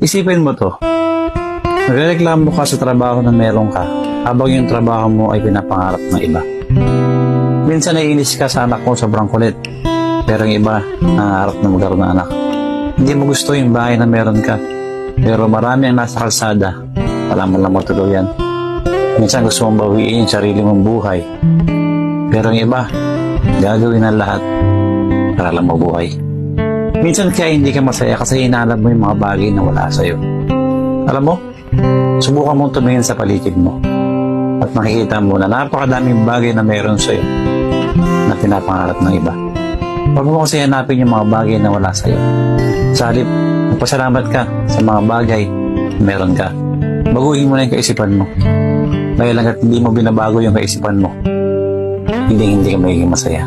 Isipin mo to. Nagreklamo ka sa trabaho na meron ka habang yung trabaho mo ay pinapangarap ng iba. Minsan naiinis ka sa anak mo sobrang kulit. Pero yung iba, nangarap na magkaroon ng anak. Hindi mo gusto yung bahay na meron ka. Pero marami ang nasa kalsada. Wala mo lang matuluyan. Minsan gusto mong bawiin yung sarili mong buhay. Pero yung iba, gagawin ang lahat para lang mabuhay. Minsan kaya hindi ka masaya kasi hinahanap mo yung mga bagay na wala sa'yo. Alam mo, subukan mong tumingin sa paligid mo at makikita mo na napakadaming bagay na meron sa'yo na pinapangarap ng iba. Huwag mo kasi hanapin yung mga bagay na wala sa'yo. Sa halip, magpasalamat ka sa mga bagay na meron ka. Baguhin mo na yung kaisipan mo. Dahil hanggat hindi mo binabago yung kaisipan mo, hindi ka magiging masaya.